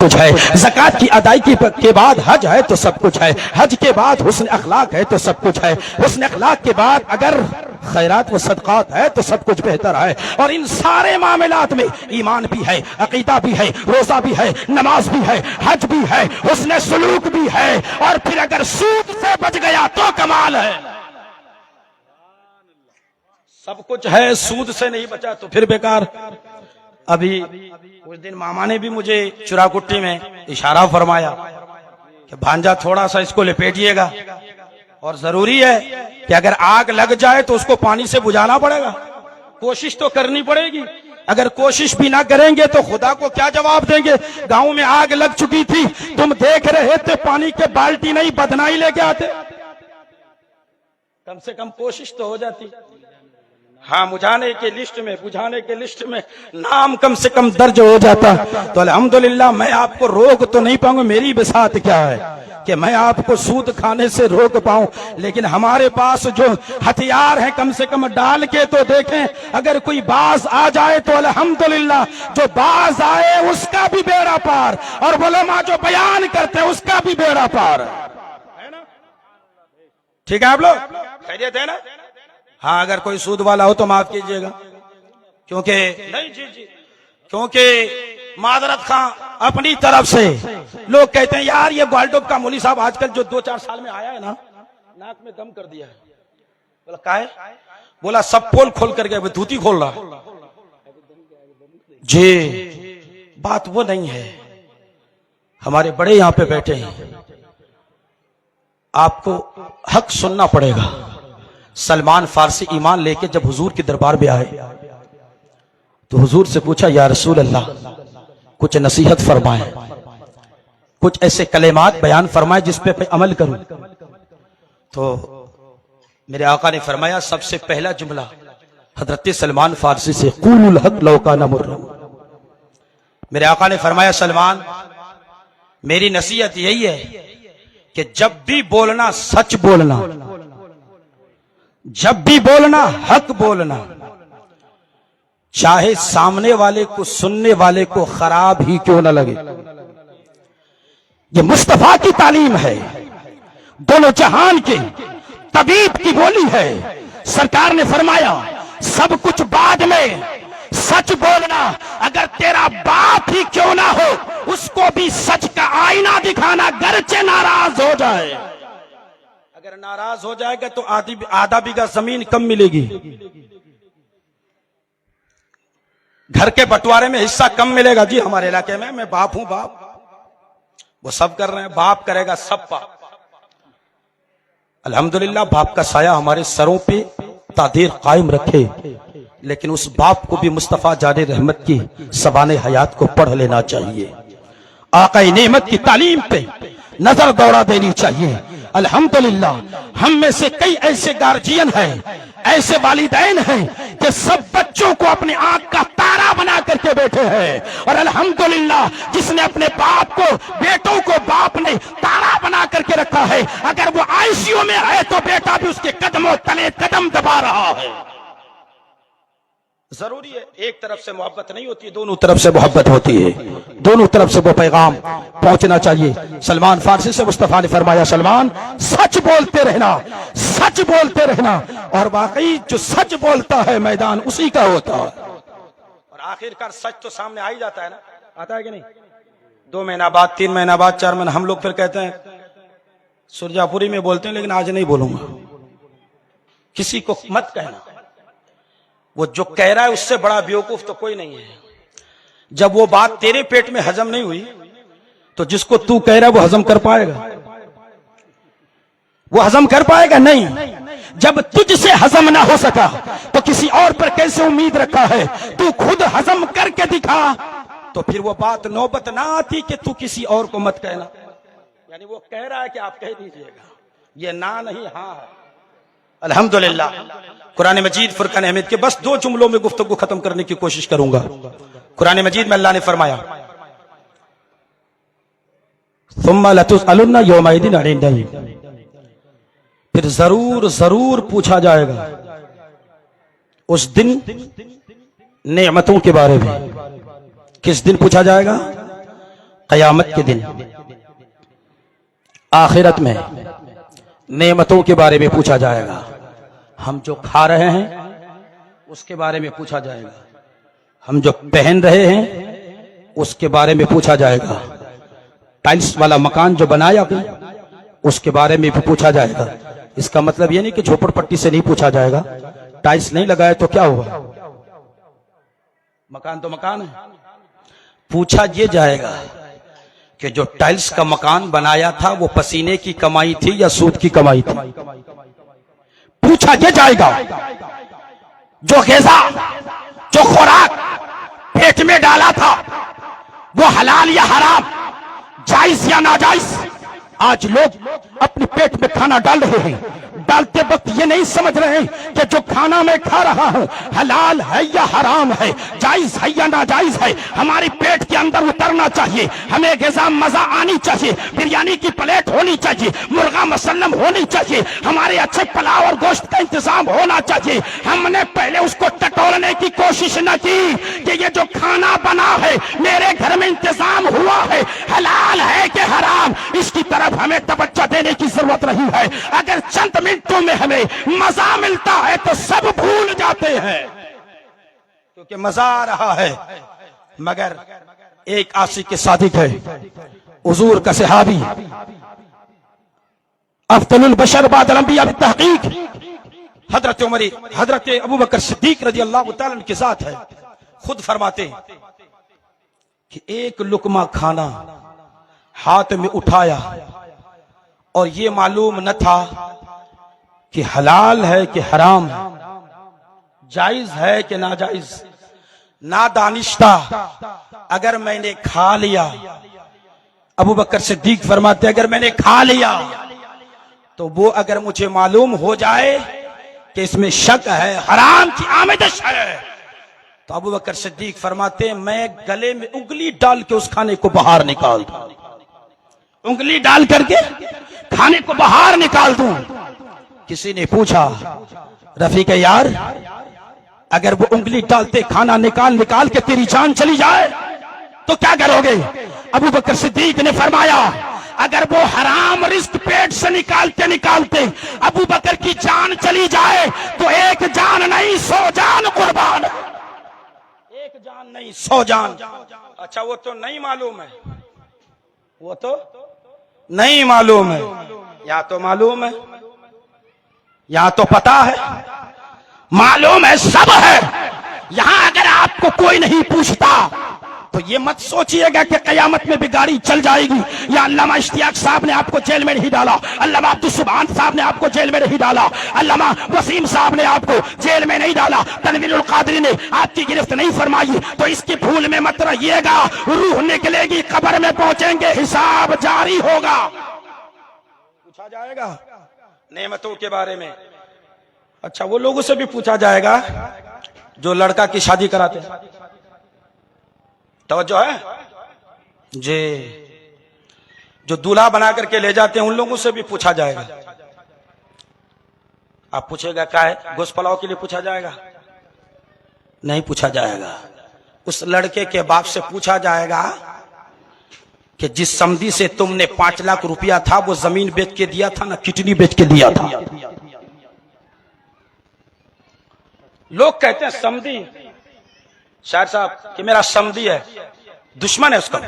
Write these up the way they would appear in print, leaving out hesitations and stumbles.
कुछ है, ज़कात की अदायगी के बाद हज है तो सब कुछ है, हज के बाद हुस्न अखलाक है तो सब कुछ है, हुस्न अखलाक के बाद अगर खैरात व सदकात है तो सब कुछ बेहतर है। और इन सारे मामलात में ईमान भी है, अकीदा भी है, रोजा भी है, नमाज भी है, हज भी है, हुस्न सुलूक भी है, और फिर अगर सूद से बच गया तो कमाल है। सब कुछ है, सूद से नहीं बचा तो फिर बेकार। अभी कुछ दिन मामा ने भी मुझे चुराकुट्टी में इशारा फरमाया कि भांजा थोड़ा सा इसको लपेटिएगा, और जरूरी है कि अगर आग लग जाए तो उसको पानी से बुझाना पड़ेगा, कोशिश तो करनी पड़ेगी। अगर कोशिश भी ना करेंगे तो खुदा को क्या जवाब देंगे। गांव में आग लग चुकी थी, तुम देख रहे थे, पानी के बाल्टी नहीं बदनाई लेके आते, कम से कम कोशिश तो हो जाती। हाँ, बुझाने के लिस्ट में नाम कम से कम दर्ज हो जाता। तो अल्हम्दुलिल्लाह मैं आपको रोक तो नहीं पाऊंगा, मेरी बिसात क्या है कि मैं आपको सूद खाने से रोक पाऊं, लेकिन हमारे पास जो हथियार हैं कम से कम डाल के तो देखें। अगर कोई बाज आ जाए तो अल्हम्दुलिल्लाह, जो बाज आए उसका भी बेड़ा पार, और उलमा जो बयान करते हैं उसका भी बेड़ा पार, है ना? ठीक है आप लोग, खैरियत है ना? हाँ, अगर कोई सूद वाला हो तो माफ कीजिएगा, क्योंकि नहीं जी, क्योंकि मादरत खां अपनी तरफ से लोग कहते हैं यार ये ग्वालटोप का मौलवी साहब आजकल जो 2-4 साल में आया है ना, नाक में दम कर दिया है। बोला काहे? बोला सब पोल खोल कर गए, धूती खोल रहा जी। बात वो नहीं है, हमारे बड़े यहां पे बैठे हैं, आपको हक सुनना पड़ेगा। सलमान फारसी ईमान लेके जब हुजूर के दरबार में आए तो हुजूर से पूछा, या रसूल अल्लाह कुछ नसीहत फरमाए, कुछ ऐसे कलेमात बयान फरमाए जिस पे मैं अमल करूं। तो मेरे आका ने फरमाया, सबसे पहला जुमला हजरत सलमान फारसी से, कूलुल हक लौ काना मुर्रा। मेरे आका ने फरमाया, सलमान मेरी नसीहत यही है कि जब भी बोलना सच बोलना, जब भी बोलना हक बोलना, चाहे सामने वाले को, सुनने वाले को खराब ही क्यों न लगे। ये मुस्तफा की तालीम है, दोनों जहान के तबीब की बोली है। सरकार ने फरमाया, सब कुछ बाद में, सच बोलना। अगर तेरा बाप ही क्यों ना हो, उसको भी सच का आईना दिखाना, गरचे नाराज हो जाए। अगर नाराज हो जाएगा तो आधा बीघा जमीन कम मिलेगी, घर के बंटवारे में हिस्सा कम मिलेगा। जी हमारे इलाके में, मैं बाप हूं, बाप वो सब कर रहे हैं, बाप करेगा सब पाप। अल्हम्दुलिल्लाह बाप का साया हमारे सरों पे तादीर कायम रखे, लेकिन उस बाप को भी मुस्तफा जाने रहमत की सबाने हयात को पढ़ लेना चाहिए, आक़ाए नेमत की तालीम पे नजर दौड़ा देनी चाहिए। अल्हम्दुलिल्लाह हम में से कई ऐसे गार्जियन हैं, ऐसे वालिदैन हैं कि सब बच्चों को अपनी आंख का तारा बना करके बैठे हैं। और अल्हम्दुलिल्लाह जिसने अपने बाप को, बेटों को बाप ने तारा बना करके रखा है, अगर वो आईसीयू में है तो बेटा भी उसके कदमों तले कदम दबा रहा है। जरूरी है, एक तरफ से मोहब्बत नहीं होती, दोनों तरफ से मोहब्बत होती है, दोनों तरफ से वो पैगाम पहुंचना चाहिए। सलमान फारसी से मुस्तफा ने फरमाया, सलमान सच बोलते रहना, सच बोलते रहना, और वाकई जो सच बोलता है मैदान उसी का होता है, और आखिरकार सच तो सामने आ ही जाता है ना, आता है कि नहीं? 2 महीना बाद, 3 महीना बाद, 4 महीना, हम लोग फिर कहते हैं सुरजापुरी में बोलते हैं, लेकिन आज नहीं बोलूंगा, किसी को मत कहना। वो जो कह रहा है उससे बड़ा बेवकूफ तो कोई नहीं है। जब वो बात तेरे पेट में हजम नहीं हुई तो जिसको तू कह रहा है वो हजम कर पाएगा? वो हजम कर पाएगा? नहीं। जब तुझसे हजम ना हो सका तो किसी और पर कैसे उम्मीद रखा है? तू खुद हजम करके दिखा तो फिर वो बात नौबत ना आती कि तू किसी और को मत कहना। यानी वो कह रहा है कि आप कह दीजिएगा, ये ना नहीं हाँ है। अल्हम्दुलिल्लाह कुरान मजीद फुरकान अहमद के बस 2 जुमलों में गुफ्तगू खत्म करने की कोशिश करूंगा। कुरान मजीद में अल्लाह ने फरमाया, सुम्मा लतुसअलुन्ना यौमइदिन अनिन नईम, फिर जरूर जरूर पूछा जाएगा उस दिन नेमतों के बारे में। किस दिन पूछा जाएगा? क़यामत के दिन आखिरत में नेमतों के बारे में पूछा जाएगा। हम जो खा रहे हैं उसके बारे में पूछा जाएगा, हम जो पहन रहे हैं उसके बारे में पूछा जाएगा, टाइल्स वाला मकान जो बनाया गया उसके बारे में भी पूछा जाएगा। इसका मतलब ये नहीं कि झोपड़पट्टी से नहीं पूछा जाएगा, टाइल्स नहीं लगाए तो क्या हुआ, मकान तो मकान है। पूछा ये जाएगा कि जो टाइल्स का मकान बनाया था वो पसीने की कमाई थी या सूद की कमाई थी। पूछा ये जाएगा जो ग़िज़ा, जो खुराक पेट में डाला था वो हलाल या हराम, जायज या नाजायज। आज लोग अपने पेट में खाना डाल रहे हैं, डालते वक्त ये नहीं समझ रहे हैं कि जो खाना मैं खा रहा हूं हलाल है या हराम है, जायज है या नाजायज है। हमारी पेट के अंदर उतरना चाहिए, हमें ग़िज़ा मजा आनी चाहिए, बिरयानी की प्लेट होनी चाहिए, मुर्गा मसल्लम होनी चाहिए, हमारे अच्छे पुलाव और गोश्त का इंतजाम होना चाहिए। हमने पहले उसको टटोलने की कोशिश न की कि ये जो खाना बना है मेरे घर में इंतजाम हुआ है हलाल है कि हराम, इसकी तरफ हमें तवज्जो देने की जरूरत नहीं है। अगर चंद मिनटों में हमें मजा मिलता है तो सब भूल जाते हैं क्योंकि मजा आ रहा है। मगर एक आशिक के सादिक है, हुजूर का सहाबी, अफदलुल बशर बादल अंबिया बित्तहकीक हजरत उमर, हजरत अबू बकर सिद्दीक रज़ी अल्लाह तआला अन्हु के साथ है। खुद फरमाते कि एक लुकमा खाना हाथ में उठाया और ये मालूम न था कि हलाल है कि हराम है, जायज है कि नाजायज। नादानिश्ता अगर मैंने खा लिया, अबू बकर सिद्दीक फरमाते अगर मैंने खा लिया तो वो अगर मुझे मालूम हो जाए कि इसमें शक है, हराम की आमदश है, तो अबू बकर सिद्दीक फरमाते मैं गले में उंगली डाल के उस खाने को बाहर निकाल दूं, उंगली डाल करके खाने को बाहर निकाल दूं। किसी ने पूछा रफीक यार अगर वो उंगली डालते खाना निकाल निकाल के तेरी जान चली जाए तो क्या करोगे? अबू बकर सिद्दीक ने फरमाया अगर वो हराम रिस्क पेट से निकालते निकालते अबू बकर की जान चली जाए तो एक जान नहीं 100 जान कुर्बान, एक जान नहीं 100 जान। अच्छा वो तो नहीं मालूम है, वो तो नहीं मालूम है, या तो मालूम है या तो पता है, मालूम है सब है। यहां अगर आपको कोई नहीं पूछता तो ये मत सोचिएगा कि कयामत में भी गाड़ी चल जाएगी, या अल्लामा इश्तियाक साहब ने आपको जेल में नहीं डाला, अल्लामा अब्दुल सुभान साहब ने आपको जेल में नहीं डाला, अल्लामा वसीम साहब ने आपको जेल में नहीं डाला, तनवीरुल कादरी ने आपकी गिरफ्त नहीं फरमाई, तो इसकी भूल में मत रहिएगा। रूह निकलेगी, कब्र में पहुंचेंगे, हिसाब जारी होगा, पूछा जाएगा नेमतों के बारे में। अच्छा वो लोगों से भी पूछा जाएगा जो लड़का की शादी कराते हैं, तवज्जो है जी, जो दूल्हा बना करके ले जाते हैं उन लोगों से भी पूछा जाएगा। आप पूछेगा क्या है, गोश्त पुलाव के लिए पूछा जाएगा? नहीं पूछा जाएगा। उस लड़के के बाप से पूछा जाएगा कि जिस समधी से तुमने 5 लाख रुपया था वो जमीन बेच के दिया था ना किडनी बेच के दिया था? लोग कहते हैं समधी, शायर साहब कि मेरा समधी है, दुश्मन है उसका।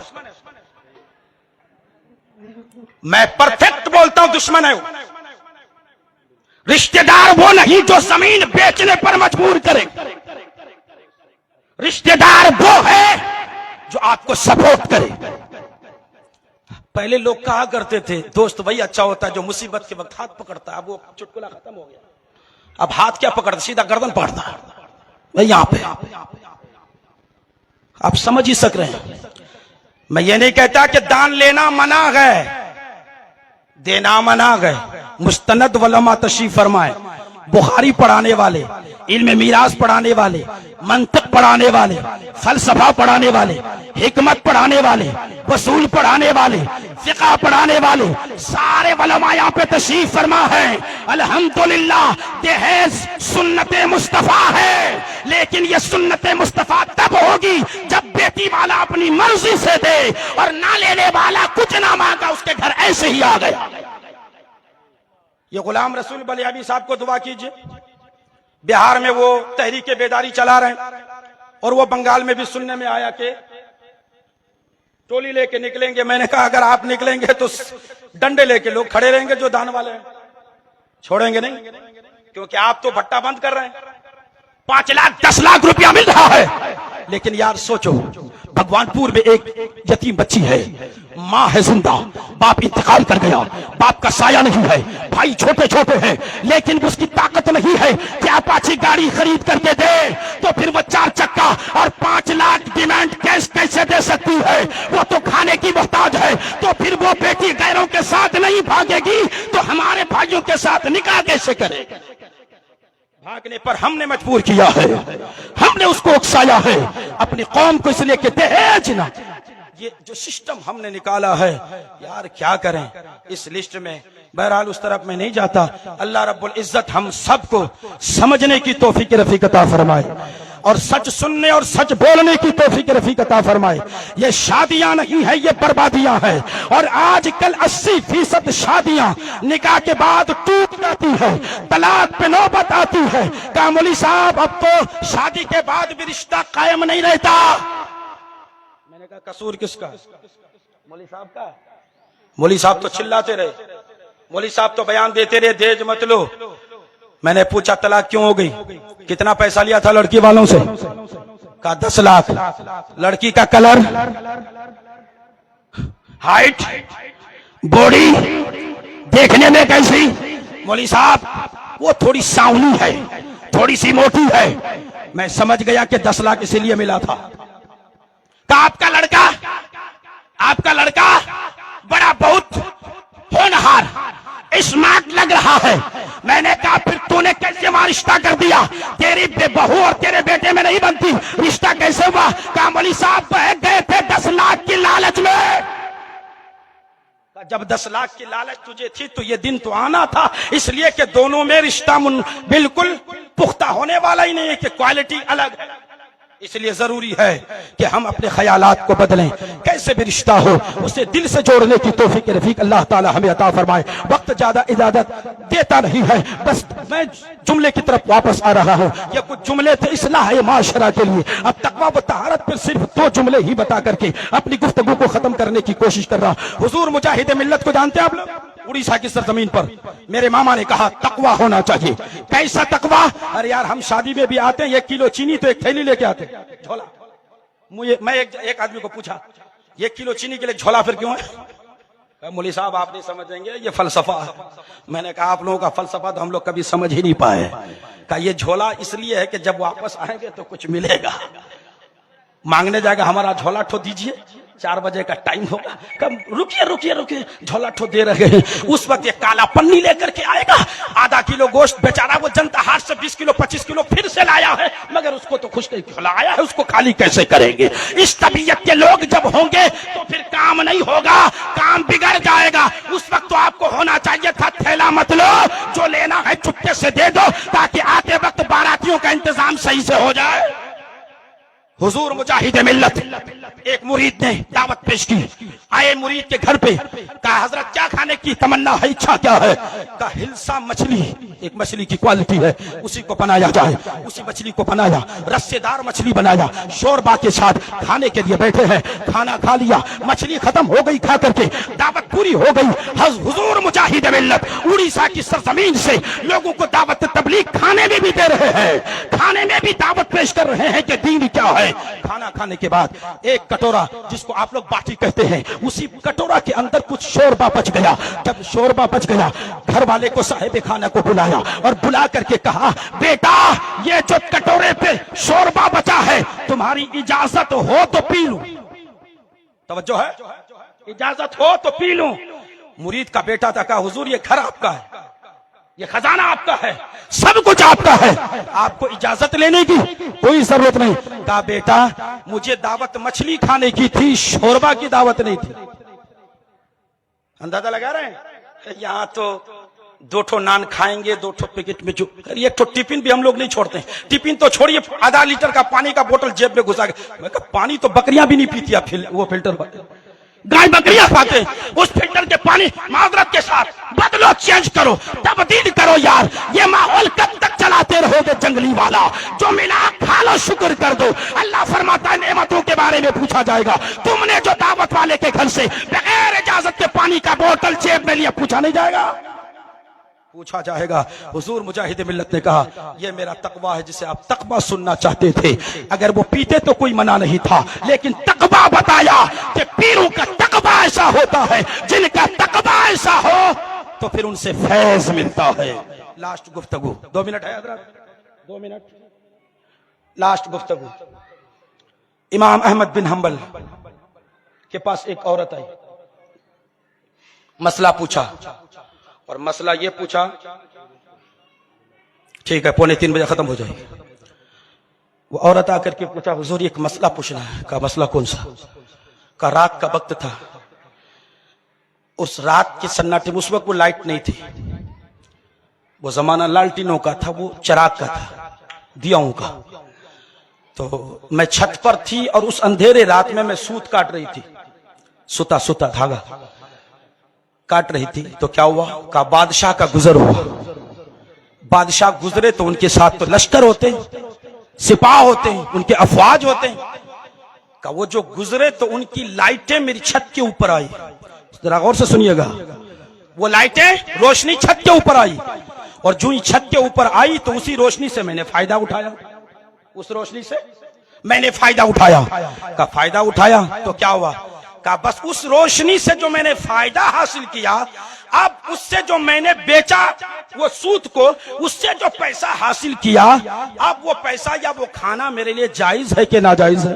मैं परफेक्ट बोलता हूं दुश्मन है। रिश्तेदार वो नहीं जो जमीन बेचने पर मजबूर करे, रिश्तेदार वो है जो आपको सपोर्ट करे। पहले लोग कहा करते थे दोस्त वही अच्छा होता है जो मुसीबत के वक्त हाथ पकड़ता है। अब वो चुटकुला खत्म हो गया, अब हाथ क्या पकड़ता, सीधा गर्दन पकड़ता है। वही यहां पे आप समझ ही सक रहे हैं। मैं ये नहीं कहता कि दान लेना मना है, देना मना है। मुस्तनद वलमा तशरीफ फरमाए, बुखारी पढ़ाने वाले, इल्म मीरास पढ़ाने वाले, मंतक पढ़ाने वाले, फलसफा पढ़ाने वाले, हिकमत पढ़ाने वाले, वसूल पढ़ाने वाले, फिक़ह पढ़ाने वाले सारे उलमा यहाँ पे तशरीफ फरमा है। अल्हम्दुलिल्लाह दहेज सुन्नत मुस्तफा है, लेकिन ये सुन्नत मुस्तफा तब होगी जब बेटी वाला अपनी मर्जी से दे और ना लेने वाला कुछ ना मांगा, उसके घर ऐसे ही आ गया। ये गुलाम रसूल बलियाबी साहब को दुआ कीजिए, बिहार में वो तहरीक बेदारी चला रहे हैं और वो बंगाल में भी सुनने में आया कि टोली लेके निकलेंगे। मैंने कहा अगर आप निकलेंगे तो डंडे लेके लोग खड़े रहेंगे जो दान वाले हैं, छोड़ेंगे नहीं, क्योंकि आप तो भट्टा बंद कर रहे हैं। 5 लाख 10 लाख रुपया मिल रहा है, लेकिन यार सोचो भगवानपुर में एक यतीम बच्ची है, माँ है जिंदा, बाप इंतकाल कर गया, बाप का साया नहीं है, भाई छोटे छोटे हैं, लेकिन उसकी ताकत नहीं है कि अपाची गाड़ी खरीद करके दे, तो फिर वो 4 चक्का और 5 लाख डिमांड कैश कैसे दे सकती है? वो तो खाने की मोहताज है। तो फिर वो बेटी गैरों के साथ नहीं भागेगी तो हमारे भाइयों के साथ निकाह कैसे करे? भागने पर हमने मजबूर किया है, हमने उसको उकसाया है अपनी कौम को, इसलिए कि दहेज ना, ये जो सिस्टम हमने निकाला है यार क्या करें इस लिस्ट में। बहरहाल उस तरफ में नहीं जाता। अल्लाह रब्बुल इज्जत हम सबको समझने की तौफीक रफीक अता फरमाए और सच सुनने और सच बोलने की तौफीक रफीक अता फरमाए। ये शादियां नहीं है, ये बर्बादियां हैं। और आजकल 80% शादियां निकाह के बाद टूट जाती है, तलाक पे नौबत आती है। का मौलवी साहब अब तो शादी के बाद भी रिश्ता कायम नहीं रहता। मैंने कहा कसूर किसका? मौलवी साहब का। मौलवी साहब तो चिल्लाते रहे, मौलवी साहब तो बयान देते रहे दहेज मत लो। मैंने पूछा तलाक क्यों हो गई, कितना पैसा लिया था लड़की वालों से? कहा 10 लाख। लड़की का कलर, हाइट, बॉडी देखने में कैसी? मौलवी साहब वो थोड़ी सांवली है, थोड़ी सी मोटी है। मैं समझ गया कि 10 लाख इसीलिए मिला था। कहा आपका लड़का बड़ा बहुत होनहार स्मार्ट लग रहा है। मैंने कहा फिर तूने कैसे वहां रिश्ता कर दिया? तेरी बहू और तेरे बेटे में नहीं बनती, रिश्ता कैसे हुआ? कहा मौलवी साहब बहक गए थे 10 लाख की लालच में। जब 10 लाख की लालच तुझे थी तो ये दिन तो आना था, इसलिए कि दोनों में रिश्ता बिल्कुल पुख्ता होने वाला ही नहीं है, कि क्वालिटी अलग है। इसलिए जरूरी है कि हम अपने ख्यालात को बदलें। कैसे भी रिश्ता हो उसे दिल से जोड़ने की तौफीक रफीक अल्लाह ताला हमें अता फरमाए। वक्त ज्यादा इजाजत देता नहीं है, बस मैं जुमले की तरफ वापस आ रहा हूँ। ये कुछ जुमले थे इस्लाह माशरा के लिए। अब तकवा व तहारत पर सिर्फ 2 जुमले ही बता करके अपनी गुफ्तगू को खत्म करने की कोशिश कर रहा हूँ। हुजूर मुजाहिद मिल्लत को जानते हैं आप लोग? उड़ीसा की सरजमीन पर मेरे मामा ने कहा तकवा होना चाहिए। कैसा तकवा? अरे यार हम शादी में भी आते हैं, 1 किलो चीनी तो एक थैली लेके आते झोला। मैं एक आदमी को पूछा 1 किलो चीनी के लिए झोला फिर क्यों है? मौलवी साहब आप नहीं समझेंगे, ये फलसफा है। मैंने कहा आप लोगों का फलसफा तो हम लोग कभी समझ ही नहीं पाए। कहा ये झोला इसलिए है कि जब वापस आएंगे तो कुछ मिलेगा। मांगने जाएगा हमारा झोला ठो दीजिए, 4 बजे का टाइम होगा। कब रुकिए झोला ठो दे रहे हैं। उस वक्त ये काला पन्नी लेकर के आएगा, आधा किलो गोश्त बेचारा वो जनता हाट से 20 किलो 25 किलो फिर से लाया है, मगर उसको तो खुश झोला आया है, उसको खाली कैसे करेंगे? इस तबीयत के लोग जब होंगे तो फिर काम नहीं होगा, काम बिगड़ जाएगा। उस वक्त तो आपको होना चाहिए था थैला मत लो, जो लेना है चुपके से दे दो, ताकि आते वक्त बारातियों का इंतजाम सही से हो जाए। हुजूर मुजाहिद मिल्लत एक मुरीद ने दावत पेश की। आए मुरीद के घर पे, कहा हजरत क्या खाने की तमन्ना है, इच्छा क्या है? कहा हिल्सा मछली, एक मछली की क्वालिटी है, उसी को बनाया जाए। उसी मछली को बनाया, रस्सेदार मछली बनाया, शोरबा के साथ खाने के लिए बैठे हैं। खाना खा लिया, मछली खत्म हो गई खा करके, दावत पूरी हो गई। हुजूर मुजाहिद मिल्लत उड़ीसा की सरजमीन से लोगों को दावत तबलीग खाने में भी दे रहे हैं, खाने में भी दावत पेश कर रहे हैं कि दीन क्या है। खाना खाने के बाद एक कटोरा, जिसको आप लोग बाटी कहते हैं, उसी कटोरा के अंदर कुछ शोरबा बच गया। जब शोरबा बच गया, घर वाले को साहिब खाना को बुलाया और बुला करके कहा बेटा ये जो कटोरे पे शोरबा बचा है, तुम्हारी इजाजत हो तो पी लूं। तवज्जो है, इजाजत हो तो पी लूं। मुरीद का बेटा था, कहा हुजूर ये घर आपका है, ये खजाना आपका है, सब कुछ आपका है, आपको इजाजत लेने की कोई जरूरत नहीं। कहा बेटा मुझे दावत मछली खाने की थी, शोरबा की दावत नहीं थी। अंदाजा लगा रहे हैं। यहाँ तो 2 ठो नान खाएंगे, 2 ठो पैकेट में जो, एक ठो टिफिन भी हम लोग नहीं छोड़ते। टिफिन तो छोड़िए, आधा लीटर का पानी का बोतल जेब में घुसा के, मैं कहा पानी तो बकरियां भी नहीं पीती, वो फिल्टर गाय बकरियां पाते, उस फिल्टर के पानी माजरत के साथ बदलो, चेंज करो, तब्दील करो यार। ये माहौल कब तक चलाते रहोगे जंगली वाला? जो मिला खा लो, शुक्र कर दो। अल्लाह फरमाता है नेमतों के बारे में पूछा जाएगा। तुमने जो दावत वाले के घर से बगैर इजाजत के पानी का बोतल जेब में लिया, पूछा नहीं जाएगा? पूछा जाएगा। हुजूर मुजाहिद मिल्लत ने कहा, ये मेरा तकवा है जिसे आप तकवा सुनना चाहते थे। अगर वो पीते तो कोई मना नहीं था, लेकिन तकवा बताया कि पीरों का तकवा ऐसा होता है, जिनका तकवा ऐसा हो तो फिर उनसे फैज मिलता है। लास्ट गुफ्तगू, 2 मिनट है हज़रात, 2 मिनट लास्ट गुफ्तगू। इमाम अहमद बिन हंबल के पास एक औरत आई, मसला पूछा, और मसला ये पूछा, ठीक है 2:45 बजे खत्म हो जाएगी। वो औरत आकर के पूछा, हुजूर एक मसला पूछना है। का मसला कौन सा? का रात का वक्त था, उस रात के सन्नाटे में, उस वक्त वो लाइट नहीं थी, वो जमाना लालटीनों का था, वो चिराग का था, दियाओं का। तो मैं छत पर थी और उस अंधेरे रात में मैं सूत काट रही थी, सुता सुता धागा काट रही थी। तो क्या हुआ? का बादशाह का गुजर हुआ। बादशाह गुजरे तो उनके साथ तो लश्कर होते, सिपाह होते, उनके अफवाज होते। का वो जो गुजरे तो उनकी लाइटें मेरी छत के ऊपर आई। जरा गौर से सुनिएगा, वो लाइटें रोशनी छत के ऊपर आई, और जो ही छत के ऊपर आई तो उसी रोशनी से मैंने फायदा उठाया, उस रोशनी से मैंने फायदा उठाया। का फायदा उठाया तो क्या हुआ? का बस उस रोशनी से जो मैंने फायदा हासिल किया, अब उससे जो मैंने बेचा वो सूत को, उससे जो पैसा हासिल किया, अब वो पैसा या वो खाना मेरे लिए जायज है कि नाजायज है?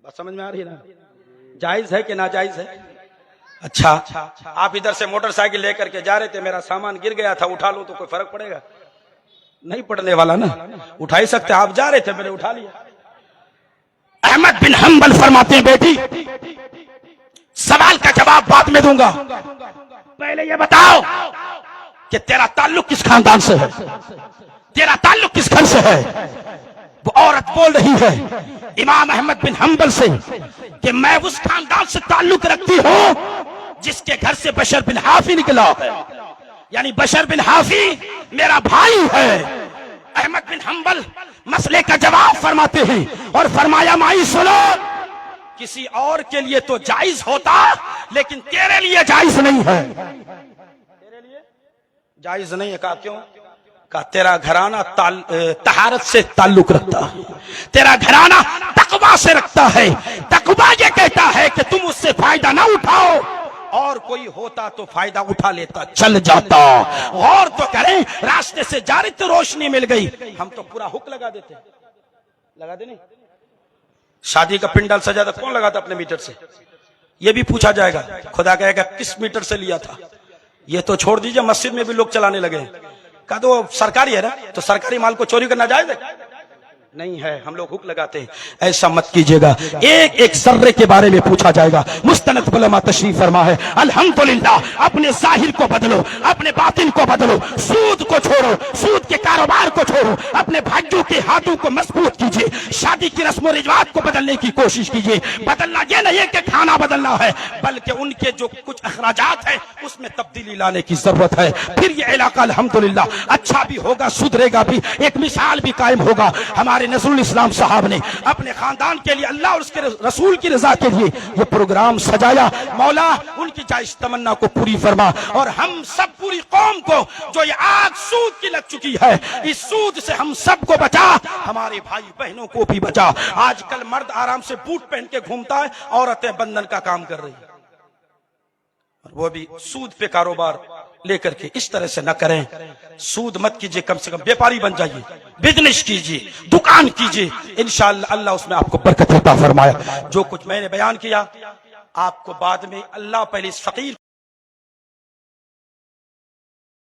बस समझ में आ रही है ना? जायज है कि नाजायज है? अच्छा, आप इधर से मोटरसाइकिल लेकर के जा रहे थे, मेरा सामान गिर गया था, उठा लो तो कोई फर्क पड़ेगा? नहीं पड़ने वाला ना, उठा ही सकते। आप जा रहे थे, मैंने उठा लिया। अहमद बिन हंबल फरमाते हैं, बेटी सवाल का जवाब बाद में दूंगा, पहले ये बताओ कि तेरा ताल्लुक किस खानदान से है, तेरा ताल्लुक किस घर से है? वो औरत बोल रही है इमाम अहमद बिन हंबल से कि मैं उस खानदान से ताल्लुक रखती हूं जिसके घर से बशर बिन हाफी निकला है, यानी बशर बिन हाफी मेरा भाई है। अहमद बिन हंबल मसले का जवाब फरमाते हैं और फरमाया, माई सुनो, किसी और के लिए तो जायज होता, लेकिन तेरे लिए जायज नहीं है। तेरे लिए जायज नहीं है। कहा क्यों? का तेरा घराना तहारत से ताल्लुक रखता है, तेरा घराना तकवा से रखता है। तकवा ये कहता है कि तुम उससे फायदा ना उठाओ, और कोई होता तो फायदा उठा लेता, चल जाता। और तो करें, रास्ते से जा रही तो रोशनी मिल गई, हम तो पूरा हुक लगा देते, लगा दे नहीं? शादी का पिंडाल सजा था, कौन लगाता अपने मीटर से? ये भी पूछा जाएगा। खुदा कहेगा किस मीटर से लिया था? ये तो छोड़ दीजिए, मस्जिद में भी लोग चलाने लगे। कहा तो सरकारी है ना, तो सरकारी माल को चोरी करना जायज है? नहीं है, हम लोग हुक लगाते हैं। ऐसा मत कीजिएगा। एक एक सर्रे के बारे में पूछा जाएगा। मुस्तनद उलमा तशरीफ फरमा है। अल्हम्दुलिल्लाह, अपने जाहिर को बदलो, अपने बातिन को बदलो, सूद को छोड़ो, सूद के कारोबार को छोड़ो, अपने भाइयों के हाथों को मजबूत कीजिए, शादी की रस्म रिवाज को बदलने की कोशिश कीजिए। बदलना ये नहीं है कि खाना बदलना है, बल्कि उनके जो कुछ अखराजात है उसमें तब्दीली लाने की जरूरत है। फिर ये इलाका अल्हम्दुलिल्लाह अच्छा भी होगा, सुधरेगा भी, एक मिसाल भी कायम होगा। हमारे नजरुल इस्लाम साहब ने अपने खानदान के लिए, अल्लाह और उसके रसूल की रजा के लिए ये प्रोग्राम सजाया। मौला उनकी जायज तमन्ना को पूरी फरमा, और हम सब पूरी कौम को जो ये आग सूद की लग चुकी है, इस सूद से हम सबको बचा, हमारे भाई बहनों को भी बचा। आजकल मर्द आराम से बूट पहन के घूमता है, औरतें बंधन का काम कर रही है, और वो भी सूद पे कारोबार लेकर के। इस तरह से न करें, सूद मत कीजिए, कम से कम व्यापारी बन जाइए, बिजनेस कीजिए, दुकान कीजिए, इंशाअल्लाह अल्लाह उसमें आपको बरकत अता फरमाया। जो कुछ मैंने बयान किया, आपको बाद में अल्लाह पहले इस फकीर